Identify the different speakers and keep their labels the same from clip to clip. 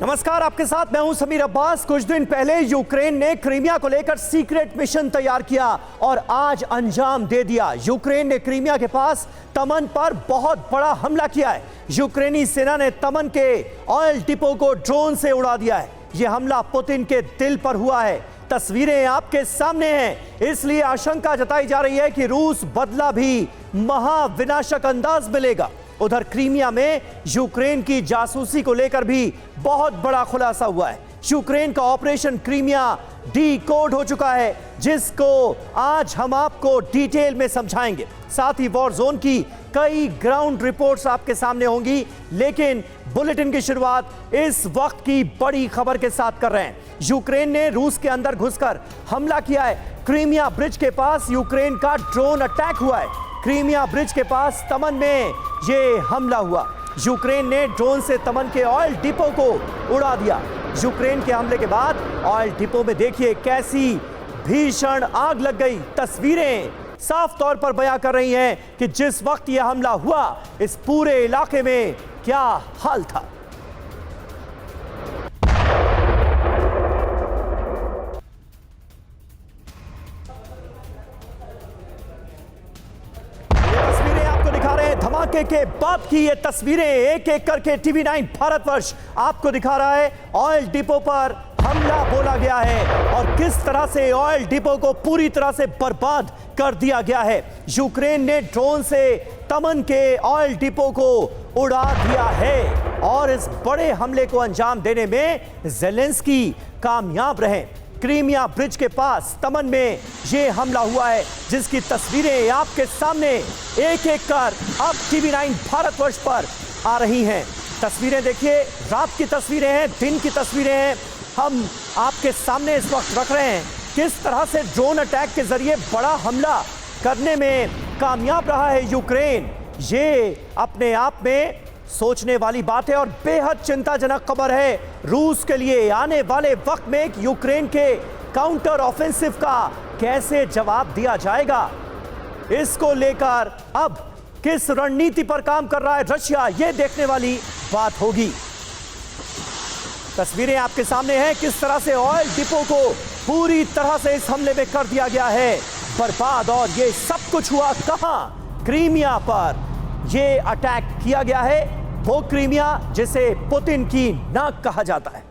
Speaker 1: नमस्कार, आपके साथ मैं हूं समीर अब्बास। कुछ दिन पहले यूक्रेन ने क्रीमिया को लेकर सीक्रेट मिशन तैयार किया और आज अंजाम दे दिया। यूक्रेन ने क्रीमिया के पास तमन पर बहुत बड़ा हमला किया है। यूक्रेनी सेना ने तमन के ऑयल डिपो को ड्रोन से उड़ा दिया है। यह हमला पुतिन के दिल पर हुआ है। तस्वीरें आपके सामने हैं, इसलिए आशंका जताई जा रही है कि रूस बदला भी महाविनाशक अंदाज में लेगा। उधर क्रीमिया में यूक्रेन की जासूसी को लेकर भी बहुत बड़ा खुलासा हुआ है। यूक्रेन का ऑपरेशन क्रीमिया डीकोड हो चुका है, जिसको आज हम आपको डिटेल में समझाएंगे। साथ ही वॉर जोन की कई ग्राउंड रिपोर्ट्स आपके सामने होंगी, लेकिन बुलेटिन की शुरुआत इस वक्त की बड़ी खबर के साथ कर रहे हैं। यूक्रेन ने रूस के अंदर घुसकर हमला किया है। क्रीमिया ब्रिज के पास यूक्रेन का ड्रोन अटैक हुआ है। क्रीमिया ब्रिज के पास तमन में ये हमला हुआ। यूक्रेन ने ड्रोन से तमन के ऑयल डिपो को उड़ा दिया। यूक्रेन के हमले के बाद ऑयल डिपो में देखिए कैसी भीषण आग लग गई। तस्वीरें साफ तौर पर बयां कर रही हैं कि जिस वक्त यह हमला हुआ, इस पूरे इलाके में क्या हाल था। धमाके के बाद की ये तस्वीरें एक एक करके TV9 भारतवर्ष आपको दिखा रहा है। ऑयल डिपो पर हमला बोला गया है और किस तरह से ऑयल डिपो को पूरी तरह से बर्बाद कर दिया गया है। यूक्रेन ने ड्रोन से तमन के ऑयल डिपो को उड़ा दिया है और इस बड़े हमले को अंजाम देने में ज़ेलेंस्की कामयाब रहे। क्रीमिया ब्रिज के पास तमन में यह हमला हुआ है, जिसकी तस्वीरें आपके सामने एक एक कर अब TV9 भारतवर्ष पर आ रही हैं। तस्वीरें देखिए, रात की तस्वीरें हैं, दिन की तस्वीरें हैं। हम आपके सामने इस वक्त रख रहे हैं किस तरह से ड्रोन अटैक के जरिए बड़ा हमला करने में कामयाब रहा है यूक्रेन। ये अपने आप में सोचने वाली बात है और बेहद चिंताजनक खबर है रूस के लिए। आने वाले वक्त में यूक्रेन के काउंटर ऑफेंसिव का कैसे जवाब दिया जाएगा, इसको लेकर अब किस रणनीति पर काम कर रहा है रशिया, यह देखने वाली बात होगी। तस्वीरें आपके सामने हैं किस तरह से ऑयल डिपो को पूरी तरह से इस हमले में कर दिया गया है बर्बाद। और यह सब कुछ हुआ कहां? क्रीमिया पर यह अटैक किया गया है, वो क्रीमिया जिसे पुतिन की नाक कहा जाता है।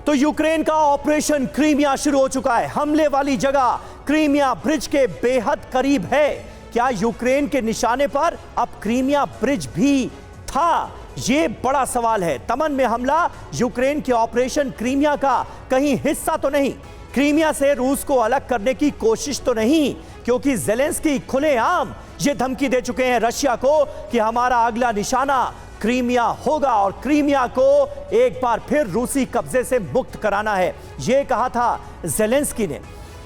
Speaker 1: तो यूक्रेन का ऑपरेशन क्रीमिया शुरू हो चुका है। हमले वाली जगह क्रीमिया ब्रिज के बेहद करीब है। क्या यूक्रेन के निशाने पर अब क्रीमिया ब्रिज भी था? यह बड़ा सवाल है। तमन में हमला यूक्रेन के ऑपरेशन क्रीमिया का कहीं हिस्सा तो नहीं? क्रीमिया से रूस को अलग करने की कोशिश तो नहीं? क्योंकि ज़ेलेंस्की खुलेआम ये धमकी दे चुके हैं रशिया को कि हमारा अगला निशाना क्रीमिया होगा और क्रीमिया को एक बार फिर रूसी कब्जे से मुक्त कराना है, ये कहा था ज़ेलेंस्की ने।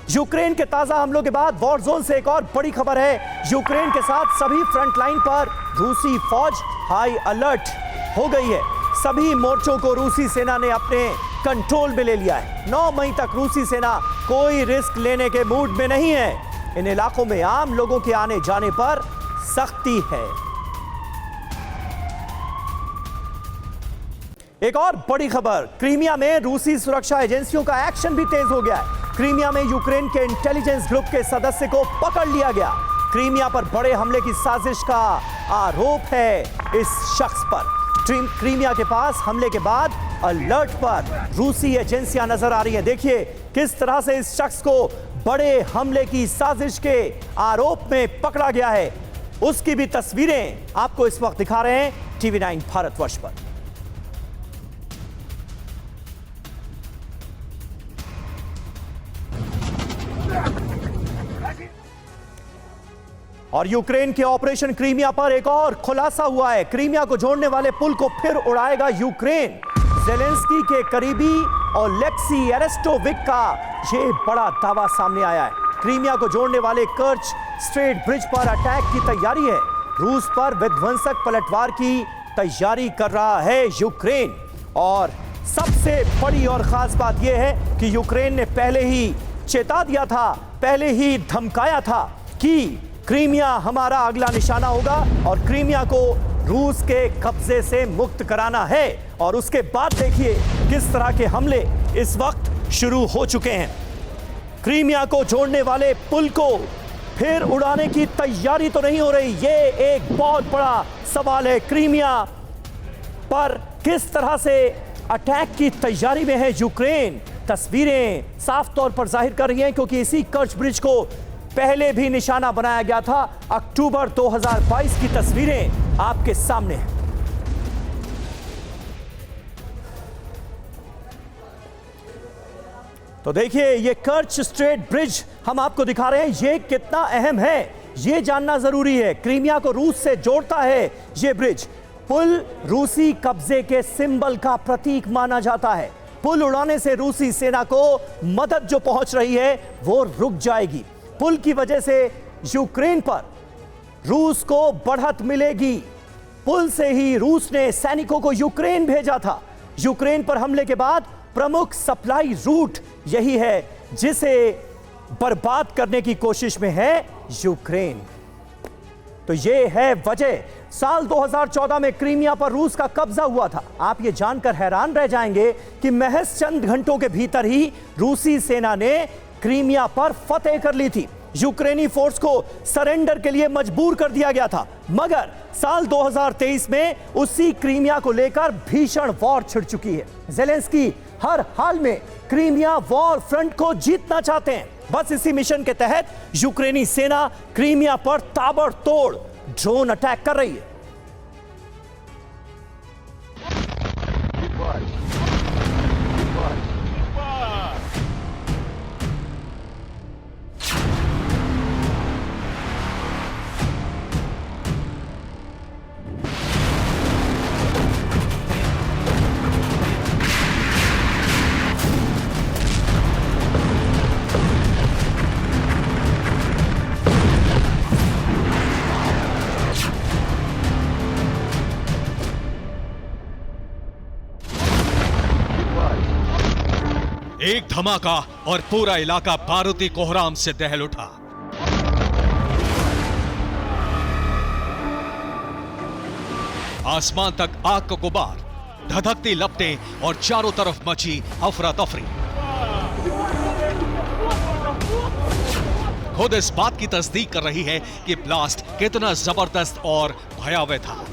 Speaker 1: यूक्रेन के ताजा हमलों के बाद वॉर जोन से एक और बड़ी खबर है। यूक्रेन के साथ सभी फ्रंट लाइन पर रूसी फौज हाई अलर्ट हो गई है। सभी मोर्चों को रूसी सेना ने अपने कंट्रोल में ले लिया है। 9 मई तक रूसी सेना कोई रिस्क लेने के मूड में नहीं है। इन इलाकों में आम लोगों के आने जाने पर सख्ती है। एक और बड़ी खबर, क्रीमिया में रूसी सुरक्षा एजेंसियों का एक्शन भी तेज हो गया है। क्रीमिया में यूक्रेन के इंटेलिजेंस ग्रुप के सदस्य को पकड़ लिया गया। क्रीमिया पर बड़े हमले की साजिश का आरोप है इस शख्स पर। क्रीमिया के पास हमले के बाद अलर्ट पर रूसी एजेंसियां नजर आ रही हैं। देखिए किस तरह से इस शख्स को बड़े हमले की साजिश के आरोप में पकड़ा गया है। उसकी भी तस्वीरें आपको इस वक्त दिखा रहे हैं TV9 भारतवर्ष पर। और यूक्रेन के ऑपरेशन क्रीमिया पर एक और खुलासा हुआ है। क्रीमिया को जोड़ने वाले पुल को फिर उड़ाएगा यूक्रेन। ज़ेलेंस्की के करीबी ओलेक्सी एरेस्टोविक का यह बड़ा दावा सामने आया है। क्रीमिया को जोड़ने वाले कर्च स्ट्रेट ब्रिज पर अटैक की तैयारी है। रूस पर विध्वंसक पलटवार की तैयारी कर रहा है यूक्रेन। और सबसे बड़ी और खास बात यह है कि यूक्रेन ने पहले ही चेता दिया था, पहले ही धमकाया था कि क्रीमिया हमारा अगला निशाना होगा और क्रीमिया को रूस के कब्जे से मुक्त कराना है। और उसके बाद देखिए किस तरह के हमले इस वक्त शुरू हो चुके हैं। क्रीमिया को जोड़ने वाले पुल को फिर उड़ाने की तैयारी तो नहीं हो रही, ये एक बहुत बड़ा सवाल है। क्रीमिया पर किस तरह से अटैक की तैयारी में है यूक्रेन, तस्वीरें साफ तौर पर जाहिर कर रही हैं, क्योंकि इसी कर्च ब्रिज को पहले भी निशाना बनाया गया था। अक्टूबर 2022 की तस्वीरें आपके सामने हैं। तो देखिए ये कर्च स्ट्रेट ब्रिज हम आपको दिखा रहे हैं, ये कितना अहम है ये जानना जरूरी है। क्रीमिया को रूस से जोड़ता है ये ब्रिज। पुल रूसी कब्जे के सिंबल का प्रतीक माना जाता है। पुल उड़ाने से रूसी सेना को मदद जो पहुंच रही है वो रुक जाएगी। पुल की वजह से यूक्रेन पर रूस को बढ़त मिलेगी। पुल से ही रूस ने सैनिकों को यूक्रेन भेजा था। यूक्रेन पर हमले के बाद प्रमुख सप्लाई रूट यही है जिसे बर्बाद करने की कोशिश में है यूक्रेन। तो ये है वजह। साल 2014 में क्रीमिया पर रूस का कब्जा हुआ था। आप ये जानकर हैरान रह जाएंगे कि महज चंद घंटों के भीतर ही रूसी सेना ने क्रीमिया पर फतेह कर ली थी। यूक्रेनी फोर्स को सरेंडर के लिए मजबूर कर दिया गया था। मगर साल 2023 में उसी क्रीमिया को लेकर भीषण वॉर छिड़ चुकी है। ज़ेलेंस्की हर हाल में क्रीमिया वॉर फ्रंट को जीतना चाहते हैं। बस इसी मिशन के तहत यूक्रेनी सेना क्रीमिया पर ताबड़तोड़ ड्रोन अटैक कर रही है।
Speaker 2: एक धमाका और पूरा इलाका बारूदी कोहराम से दहल उठा। आसमान तक आग का गुबार, धधकती लपटें और चारों तरफ मची अफरा तफरी। खुद इस बात की तस्दीक कर रही है कि ब्लास्ट कितना जबरदस्त और भयावह था।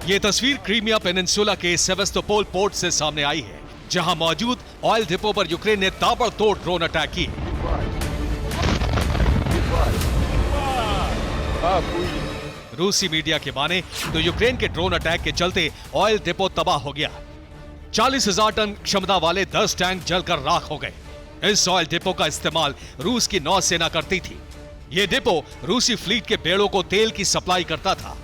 Speaker 2: ये तस्वीर क्रीमिया पेनिनसुला के सेवेस्तोपोल पोर्ट से सामने आई है, जहां मौजूद ऑयल डिपो पर यूक्रेन ने ताबड़तोड़ ड्रोन अटैक की। रूसी मीडिया के माने तो यूक्रेन के ड्रोन अटैक के चलते ऑयल डिपो तबाह हो गया। 40,000 टन क्षमता वाले 10 टैंक जलकर राख हो गए। इस ऑयल डिपो का इस्तेमाल रूस की नौसेना करती थी। यह डिपो रूसी फ्लीट के बेड़ों को तेल की सप्लाई करता था।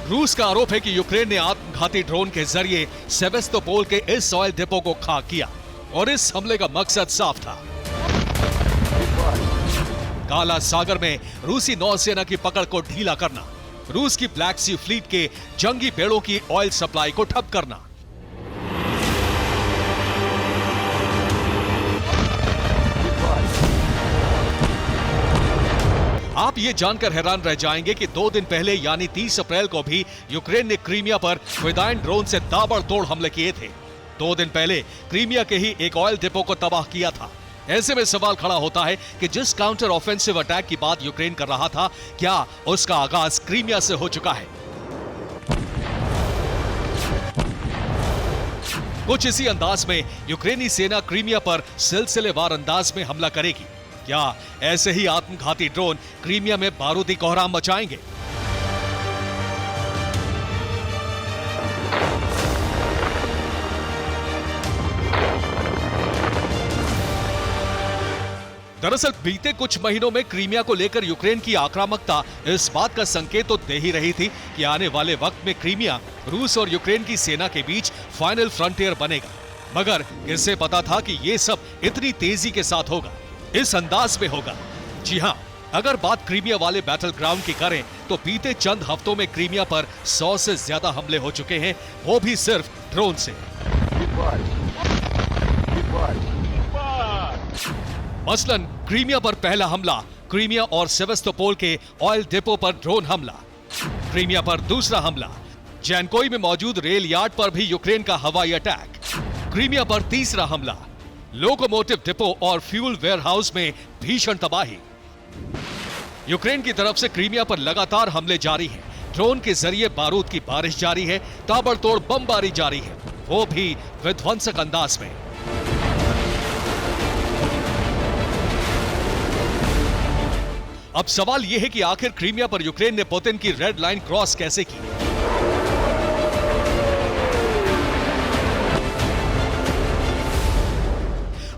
Speaker 2: रूस का आरोप है कि यूक्रेन ने आत्मघाती ड्रोन के जरिए सेवेस्तोपोल के इस ऑयल डिपो को खाक किया और इस हमले का मकसद साफ था, काला सागर में रूसी नौसेना की पकड़ को ढीला करना, रूस की ब्लैक सी फ्लीट के जंगी बेड़ों की ऑयल सप्लाई को ठप करना। आप ये जानकर हैरान रह जाएंगे कि 2 दिन पहले यानी 30 अप्रैल को भी यूक्रेन ने क्रीमिया पर फिदाइन ड्रोन से ताबड़तोड़ हमले किए थे। 2 दिन पहले क्रीमिया के ही एक ऑयल डिपो को तबाह किया था। ऐसे में सवाल खड़ा होता है कि जिस काउंटर ऑफेंसिव अटैक की बात यूक्रेन कर रहा था, क्या उसका आगाज क्रीमिया से हो चुका है? कुछ इसी अंदाज में यूक्रेनी सेना क्रीमिया पर सिलसिलेवार अंदाज में हमला करेगी। क्या ऐसे ही आत्मघाती ड्रोन क्रीमिया में बारूदी कोहराम मचाएंगे? दरअसल बीते कुछ महीनों में क्रीमिया को लेकर यूक्रेन की आक्रामकता इस बात का संकेत तो दे ही रही थी कि आने वाले वक्त में क्रीमिया रूस और यूक्रेन की सेना के बीच फाइनल फ्रंटियर बनेगा। मगर किससे पता था कि यह सब इतनी तेजी के साथ होगा, इस अंदाज में होगा। जी हां, अगर बात क्रीमिया वाले बैटल ग्राउंड की करें तो बीते चंद हफ्तों में क्रीमिया पर 100 से ज्यादा हमले हो चुके हैं, वो भी सिर्फ ड्रोन से। मसलन क्रीमिया पर पहला हमला, क्रीमिया और सेवेस्तोपोल के ऑयल डिपो पर ड्रोन हमला, क्रीमिया पर दूसरा हमला, जैनकोई में मौजूद रेल यार्ड पर भी यूक्रेन का हवाई अटैक, क्रीमिया पर तीसरा हमला, लोकोमोटिव डिपो और फ्यूल वेयरहाउस में भीषण तबाही। यूक्रेन की तरफ से क्रीमिया पर लगातार हमले जारी हैं, ड्रोन के जरिए बारूद की बारिश जारी है, ताबड़तोड़ बमबारी जारी है, वो भी विध्वंसक अंदाज में। अब सवाल यह है कि आखिर क्रीमिया पर यूक्रेन ने पुतिन की रेड लाइन क्रॉस कैसे की?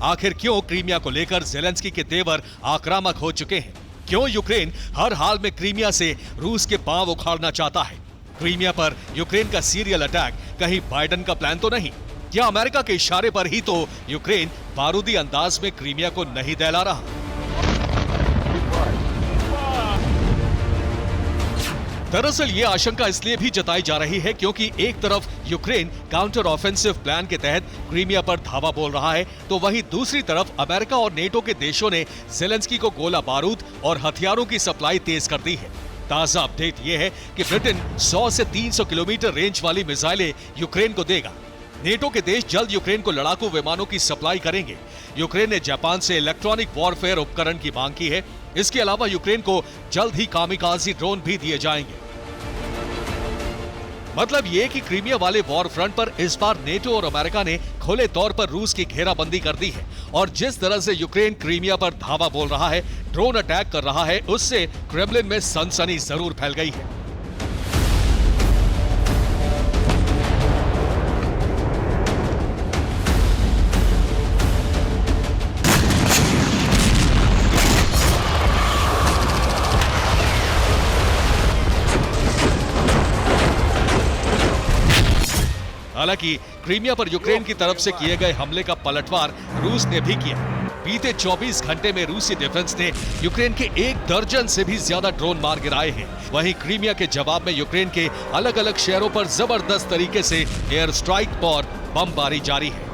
Speaker 2: आखिर क्यों क्रीमिया को लेकर ज़ेलेंस्की के तेवर आक्रामक हो चुके हैं? क्यों यूक्रेन हर हाल में क्रीमिया से रूस के पांव उखाड़ना चाहता है? क्रीमिया पर यूक्रेन का सीरियल अटैक कहीं बाइडेन का प्लान तो नहीं? क्या अमेरिका के इशारे पर ही तो यूक्रेन बारूदी अंदाज में क्रीमिया को नहीं दहला रहा? दरअसल ये आशंका इसलिए भी जताई जा रही है क्योंकि एक तरफ यूक्रेन काउंटर ऑफेंसिव प्लान के तहत क्रीमिया पर धावा बोल रहा है, तो वहीं दूसरी तरफ अमेरिका और नेटो के देशों ने ज़ेलेंस्की को गोला बारूद और हथियारों की सप्लाई तेज कर दी है। ताजा अपडेट यह है कि ब्रिटेन 100 से 300 किलोमीटर रेंज वाली मिसाइलें यूक्रेन को देगा। नेटो के देश जल्द यूक्रेन को लड़ाकू विमानों की सप्लाई करेंगे। यूक्रेन ने जापान से इलेक्ट्रॉनिक वॉरफेयर उपकरण की मांग की है। इसके अलावा यूक्रेन को जल्द ही कामिकाज़ी ड्रोन भी दिए जाएंगे। मतलब ये कि क्रीमिया वाले वॉर फ्रंट पर इस बार नेटो और अमेरिका ने खुले तौर पर रूस की घेराबंदी कर दी है और जिस तरह से यूक्रेन क्रीमिया पर धावा बोल रहा है, ड्रोन अटैक कर रहा है, उससे क्रेमलिन में सनसनी जरूर फैल गई है। हालांकि क्रीमिया पर यूक्रेन की तरफ से किए गए हमले का पलटवार रूस ने भी किया। बीते 24 घंटे में रूसी डिफेंस ने यूक्रेन के 1 दर्जन से भी ज्यादा ड्रोन मार गिराए हैं। वहीं क्रीमिया के जवाब में यूक्रेन के अलग अलग शहरों पर जबरदस्त तरीके से एयर स्ट्राइक और बमबारी जारी है।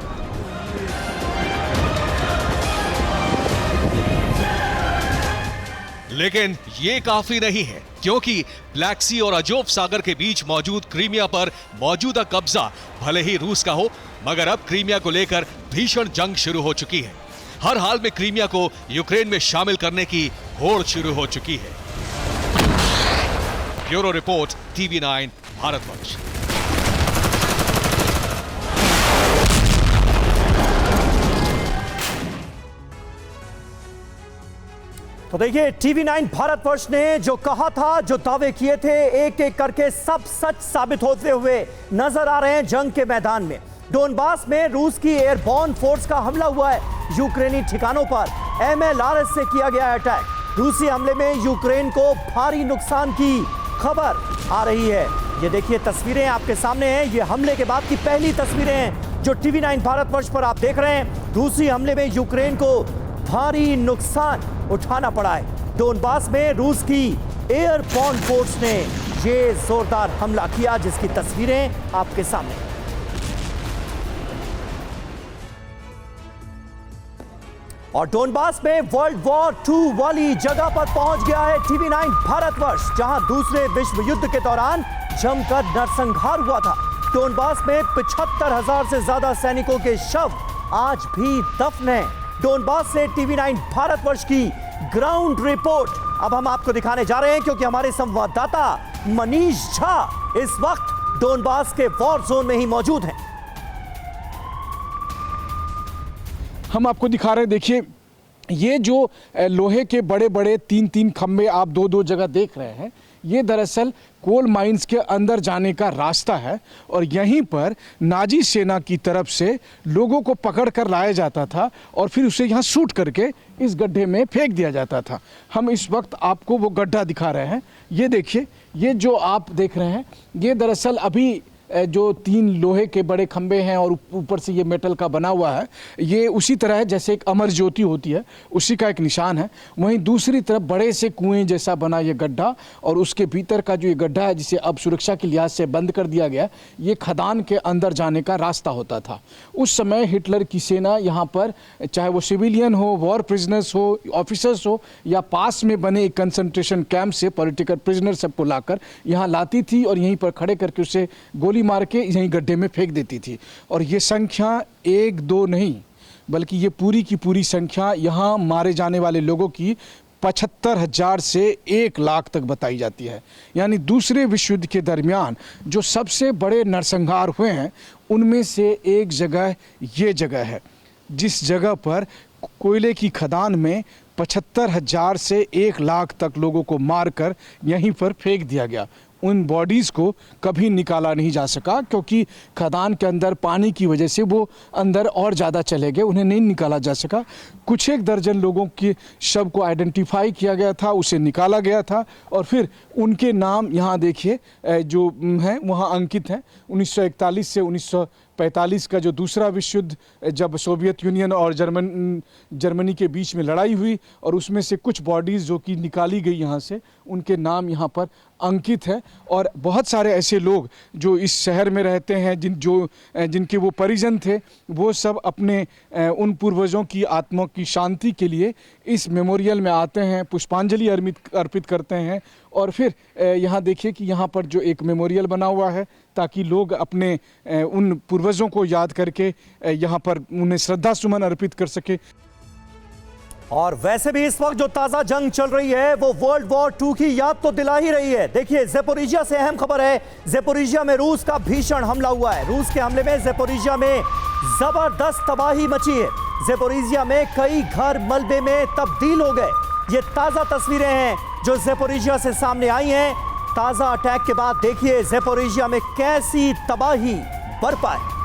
Speaker 2: लेकिन ये काफी नहीं है, क्योंकि ब्लैक सी और अजोव सागर के बीच मौजूद क्रीमिया पर मौजूदा कब्जा भले ही रूस का हो, मगर अब क्रीमिया को लेकर भीषण जंग शुरू हो चुकी है। हर हाल में क्रीमिया को यूक्रेन में शामिल करने की होड़ शुरू हो चुकी है। Bureau report, TV9 Bharatvarsh.
Speaker 1: तो देखिए, TV9 भारतवर्ष ने जो कहा था, जो दावे किए थे, एक एक करके सब सच साबित होते हुए नजर आ रहे हैं जंग के मैदान में। डोनबास में रूस की एयरबॉर्न फोर्स का हमला हुआ है यूक्रेनी ठिकानों पर। MLRS से किया गया अटैक। रूसी हमले में यूक्रेन को भारी नुकसान की खबर आ रही है। ये देखिए, तस्वीरें आपके सामने हैं। ये हमले के बाद की पहली तस्वीरें हैं जो TV9 भारतवर्ष पर आप देख रहे हैं। रूसी हमले में यूक्रेन को भारी नुकसान उठाना पड़ा है। डोनबास में रूस की एयरबॉर्न फोर्स ने ये जोरदार हमला किया, जिसकी तस्वीरें आपके सामने। और डोनबास में वर्ल्ड वॉर 2 वाली जगह पर पहुंच गया है TV9 भारतवर्ष, जहां दूसरे विश्व युद्ध के दौरान जमकर नरसंहार हुआ था। डोनबास में 75,000 से ज्यादा सैनिकों के शव आज भी दफन हैं। डोनबास से TV9 भारतवर्ष की ग्राउंड रिपोर्ट अब हम आपको दिखाने जा रहे हैं, क्योंकि हमारे संवाददाता मनीष झा इस वक्त डोनबास के वॉर जोन में ही मौजूद हैं।
Speaker 3: हम आपको दिखा रहे हैं, देखिए ये जो लोहे के बड़े बड़े 3-3 खंभे आप 2-2 जगह देख रहे हैं, ये दरअसल कोल माइंस के अंदर जाने का रास्ता है और यहीं पर नाजी सेना की तरफ से लोगों को पकड़ कर लाया जाता था और फिर उसे यहाँ शूट करके इस गड्ढे में फेंक दिया जाता था। हम इस वक्त आपको वो गड्ढा दिखा रहे हैं। ये देखिए, ये जो आप देख रहे हैं, ये दरअसल अभी जो 3 लोहे के बड़े खंबे हैं और ऊपर से ये मेटल का बना हुआ है, ये उसी तरह है जैसे एक अमर ज्योति होती है, उसी का एक निशान है। वहीं दूसरी तरफ बड़े से कुएं जैसा बना ये गड्ढा, और उसके भीतर का जो ये गड्ढा है जिसे अब सुरक्षा के लिहाज से बंद कर दिया गया, ये खदान के अंदर जाने का रास्ता होता था। उस समय हिटलर की सेना यहाँ पर, चाहे वो सिविलियन हो, वॉर प्रिजनर्स हो, ऑफिसर्स हो, या पास में बने एक कंसंट्रेशन कैंप से पॉलिटिकल प्रिजनर सबको लाकर यहाँ लाती थी और यहीं पर खड़े करके उसे गोली मार के यहीं गड्ढे में फेंक देती थी। और ये संख्या 1-2 नहीं, बल्कि ये पूरी की पूरी संख्या यहाँ मारे जाने वाले लोगों की 75,000 से 1 लाख तक बताई जाती है। यानी दूसरे विश्व युद्ध के दरमियान जो सबसे बड़े नरसंहार हुए हैं, उनमें से एक जगह ये जगह है, जिस जगह पर कोयले की खदान में 75,000 से 1 लाख तक लोगों को मारकर यहीं पर फेंक दिया गया। उन बॉडीज़ को कभी निकाला नहीं जा सका, क्योंकि खदान के अंदर पानी की वजह से वो अंदर और ज़्यादा चले गए, उन्हें नहीं निकाला जा सका। कुछ एक दर्जन लोगों के शव को आइडेंटिफाई किया गया था, उसे निकाला गया था, और फिर उनके नाम यहाँ देखिए जो हैं वहाँ अंकित हैं। 1941 से 1945 का जो दूसरा विश्व युद्ध, जब सोवियत यूनियन और जर्मनी के बीच में लड़ाई हुई, और उसमें से कुछ बॉडीज़ जो कि निकाली गई यहाँ से, उनके नाम यहाँ पर अंकित है। और बहुत सारे ऐसे लोग जो इस शहर में रहते हैं, जिनके वो परिजन थे, वो सब अपने उन पूर्वजों की आत्मा की शांति के लिए इस मेमोरियल में आते हैं, पुष्पांजलि अर्पित करते हैं। और फिर यहाँ देखिए कि यहाँ पर जो एक मेमोरियल बना हुआ है, ताकि लोग अपने उन पूर्वजों को याद करके यहाँ पर उन्हें श्रद्धा सुमन अर्पित कर सके।
Speaker 1: और वैसे भी इस वक्त जो ताजा जंग चल रही है वो वर्ल्ड वॉर 2 की याद तो दिला ही रही है। देखिए, ज़ेपोरिजिया से अहम खबर है। ज़ेपोरिजिया में रूस का भीषण हमला हुआ है। रूस के हमले में ज़ेपोरिजिया में जबरदस्त तबाही मची है। ज़ेपोरिजिया में कई घर मलबे में तब्दील हो गए। ये ताजा तस्वीरें हैं जो ज़ेपोरिजिया से सामने आई हैं। ताजा अटैक के बाद देखिए ज़ेपोरिजिया में कैसी तबाही बरपा है।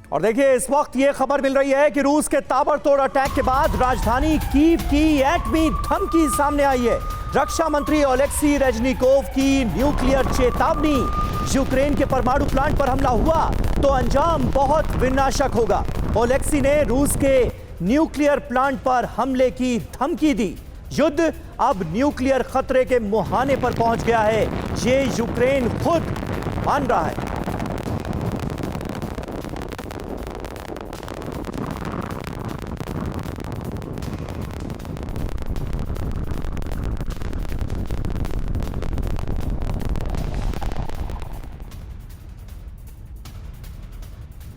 Speaker 1: और देखिए, इस वक्त ये खबर मिल रही है कि रूस के ताबड़तोड़ अटैक के बाद राजधानी कीव की एटमी धमकी सामने आई है। रक्षा मंत्री ओलेक्सी रेजनिकोव की न्यूक्लियर चेतावनी, यूक्रेन के परमाणु प्लांट पर हमला हुआ तो अंजाम बहुत विनाशक होगा। ओलेक्सी ने रूस के न्यूक्लियर प्लांट पर हमले की धमकी दी। युद्ध अब न्यूक्लियर खतरे के मुहाने पर पहुंच गया है, ये यूक्रेन खुद मान रहा है।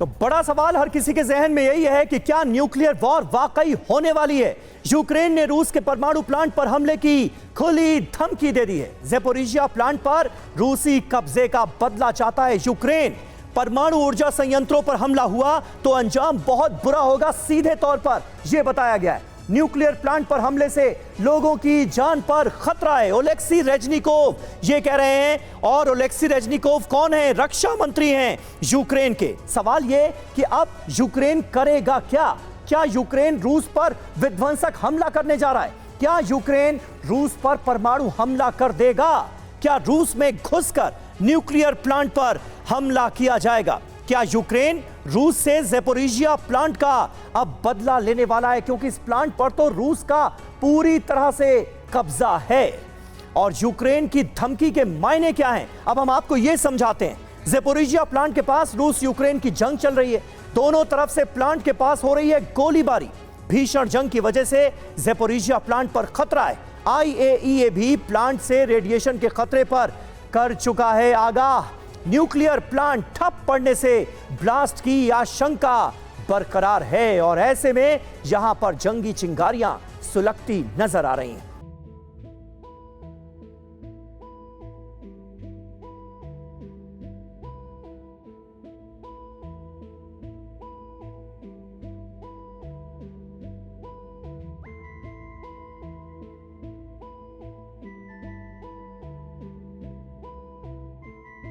Speaker 1: तो बड़ा सवाल हर किसी के जहन में यही है कि क्या न्यूक्लियर वॉर वाकई होने वाली है। यूक्रेन ने रूस के परमाणु प्लांट पर हमले की खुली धमकी दे दी है। ज़ेपोरिजिया प्लांट पर रूसी कब्जे का बदला चाहता है यूक्रेन। परमाणु ऊर्जा संयंत्रों पर हमला हुआ तो अंजाम बहुत बुरा होगा, सीधे तौर पर यह बताया गया है। न्यूक्लियर प्लांट पर हमले से लोगों की जान पर खतरा है, ओलेक्सी रेजनिकोव ये कह रहे हैं। और ओलेक्सी रेजनिकोव कौन है? रक्षा मंत्री हैं यूक्रेन के। सवाल ये कि अब यूक्रेन करेगा क्या? क्या यूक्रेन रूस पर विध्वंसक हमला करने जा रहा है? क्या यूक्रेन रूस पर परमाणु हमला कर देगा? क्या रूस में घुसकर न्यूक्लियर प्लांट पर हमला किया जाएगा? क्या यूक्रेन रूस से ज़ेपोरिजिया प्लांट का अब बदला लेने वाला है? क्योंकि इस प्लांट पर तो रूस का पूरी तरह से कब्जा है। और यूक्रेन की धमकी के मायने क्या हैं, अब हम आपको यह समझाते हैं। ज़ेपोरिजिया प्लांट के पास रूस यूक्रेन की जंग चल रही है। दोनों तरफ से प्लांट के पास हो रही है गोलीबारी। भीषण जंग की वजह से ज़ेपोरिजिया प्लांट पर खतरा है। IAEA भी प्लांट से रेडिएशन के खतरे पर कर चुका है आगाह। न्यूक्लियर प्लांट ठप पड़ने से ब्लास्ट की आशंका बरकरार है और ऐसे में यहां पर जंगी चिंगारियां सुलगती नजर आ रही हैं।